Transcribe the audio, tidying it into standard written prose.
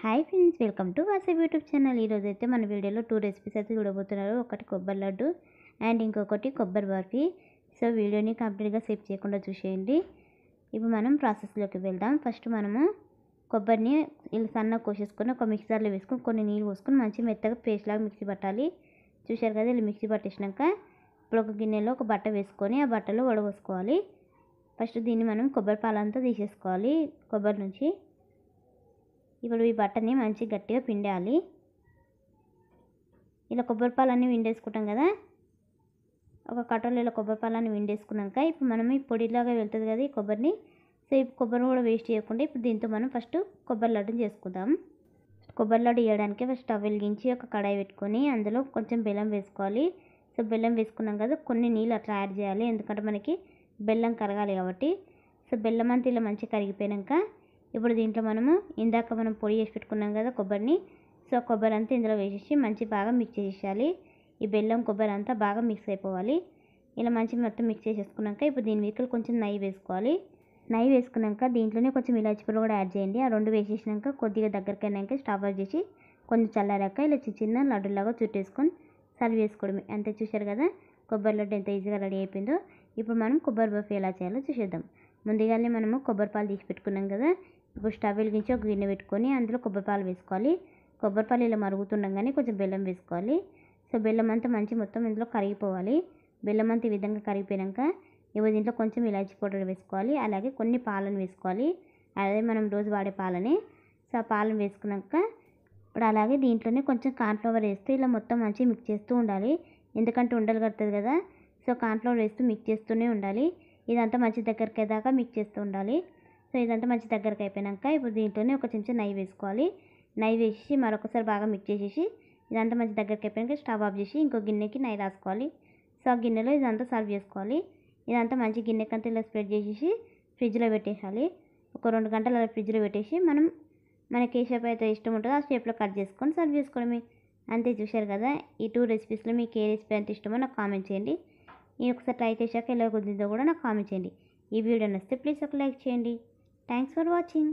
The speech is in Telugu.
Hi friends, welcome to Vasavi YouTube channel. ఈరోజు అయితే మన వీడియోలో 2 రెసిపీస్ అయితే చూడబోతున్నారు. ఒకటి కొబ్బరి లడ్డు అండ్ ఇంకొకటి కొబ్బరి బర్ఫీ. సో వీడియోని కంప్లీట్గా సేవ్ చేయకుండా చూసేయండి. ఇప్పుడు మనం ప్రాసెస్లోకి వెళ్దాం. ఫస్ట్ మనము కొబ్బరిని ఇలా సన్నగా కోసేసుకొని ఒక మిక్సర్లో వేసుకొని కొన్ని నీళ్ళు పోసుకొని మంచి మెత్తగా పేస్ట్ లాగా మిక్సీ పట్టాలి. చూశారు కదా, ఇలా మిక్సీ పట్టేసినాక ఇప్పుడు ఒక గిన్నెలో ఒక బట్ట వేసుకొని ఆ బట్టలో వడపోసుకోవాలి. ఫస్ట్ దీన్ని మనం కొబ్బరి పాలంతా తీసేసుకోవాలి కొబ్బరి నుంచి. ఇప్పుడు ఈ బట్టని మంచి గట్టిగా పిండాలి. ఇలా కొబ్బరి పాలన్నీ విండేసుకుంటాం కదా, ఒక కటోరలో ఇలా కొబ్బరి పాలన్నీ విండేసుకున్నాక ఇప్పుడు మనం ఈ పొడిలాగా వెళ్తుంది కదా ఈ కొబ్బరిని. సో ఈ కొబ్బరిని కూడా వేస్ట్ చేయకుండా ఇప్పుడు దీంతో మనం ఫస్ట్ కొబ్బరి లడ్డుని చేసుకుందాం. కొబ్బరి లడ్డు వేయడానికి ఫస్ట్ స్టవ్ వెలిగించి ఒక కడాయి పెట్టుకొని అందులో కొంచెం బెల్లం వేసుకోవాలి. సో బెల్లం వేసుకున్నాం కదా, కొన్ని నీళ్ళు అట్లా యాడ్ చేయాలి, ఎందుకంటే మనకి బెల్లం కరగాలి కాబట్టి. సో బెల్లం అంతా ఇలా మంచిగా కరిగిపోయాక ఇప్పుడు దీంట్లో మనము ఇందాక మనం పొడి చేసి పెట్టుకున్నాం కదా కొబ్బరిని. సో కొబ్బరి అంతా ఇందులో వేసేసి మంచి బాగా మిక్స్ చేసేయాలి. ఈ బెల్లం కొబ్బరి అంతా బాగా మిక్స్ అయిపోవాలి. ఇలా మంచి మొత్తం మిక్స్ చేసేసుకున్నాక ఇప్పుడు దీని మీద కొంచెం నెయ్యి వేసుకోవాలి. నెయ్యి వేసుకున్నాక దీంట్లోనే కొంచెం ఇలాచి పొడి కూడా యాడ్ చేయండి. ఆ రెండు వేసేసినాక కొద్దిగా దగ్గరికి అయినాక స్టవ్ ఆఫ్ చేసి కొంచెం చల్లారాక ఇలా చిన్న లడ్డులాగా చుట్టేసుకొని సర్వ్ చేసుకోవడమే. అంతే. చూశారు కదా కొబ్బరి లడ్డు ఎంత ఈజీగా రెడీ అయిపోయిందో. ఇప్పుడు మనం కొబ్బరి బర్ఫీ ఎలా చేయాలో చూసేద్దాం. ముందుగానే మనము కొబ్బరి పాలు తీసి పెట్టుకున్నాం కదా, ఇప్పుడు స్టవ్ వెలిగించి ఒక గిన్నె పెట్టుకొని అందులో కొబ్బరి పాలు వేసుకోవాలి. కొబ్బరి పాలు ఇలా మరుగుతుండగానే కొంచెం బెల్లం వేసుకోవాలి. సో బెల్లం అంతా మంచి మొత్తం ఇందులో కరిగిపోవాలి. బెల్లం అంతా ఈ విధంగా కరిగిపోయాక ఇప్పుడు దీంట్లో కొంచెం ఇలాచి పౌడర్ వేసుకోవాలి. అలాగే కొన్ని పాలను వేసుకోవాలి, అదే మనం రోజు వాడే పాలని. సో ఆ పాలను వేసుకున్నాక ఇప్పుడు అలాగే దీంట్లోనే కొంచెం కార్న్ఫ్లవర్ వేస్తూ ఇలా మొత్తం మంచిగా మిక్స్ చేస్తూ ఉండాలి, ఎందుకంటే ఉండలు కడుతుంది కదా. సో కార్న్ఫ్లవర్ వేస్తూ మిక్స్ చేస్తూనే ఉండాలి. ఇదంతా మంచి దగ్గరికి దాకా మిక్స్ చేస్తూ ఉండాలి. సో ఇదంతా మంచి దగ్గరకు అయిపోయాక ఇప్పుడు దీంట్లోనే ఒక చెంచా నెయ్యి వేసుకోవాలి. నెయ్యి వేసి మరొకసారి బాగా మిక్స్ చేసేసి ఇదంతా మంచి దగ్గరికి అయిపోయాక స్టవ్ ఆఫ్ చేసి ఇంకో గిన్నెకి నెయ్యి రాసుకోవాలి. సో ఆ గిన్నెలో ఇదంతా సర్వ్ చేసుకోవాలి. ఇదంతా మంచి గిన్నెకంతా ఇలా స్ప్రెడ్ చేసేసి ఫ్రిడ్జ్లో పెట్టేసాలి. ఒక 2 గంటలు అలా ఫ్రిడ్జ్లో పెట్టేసి మనకి ఏ షేప్ అయితే ఇష్టం ఉంటుందో ఆ షేప్లో కట్ చేసుకొని సర్వ్ చేసుకోవడమే. అంతే. చూశారు కదా, ఈ 2 రెసిపీస్లో మీకు ఏ రెసిపీ అంటే ఇష్టమో నాకు కామెంట్ చేయండి. నేను ఒకసారి ట్రై చేశాక ఎలా కుదిరిందో కూడా నాకు కామెంట్ చేయండి. ఈ వీడియో నచ్చితే ప్లీజ్ ఒక లైక్ చేయండి. Thanks for watching.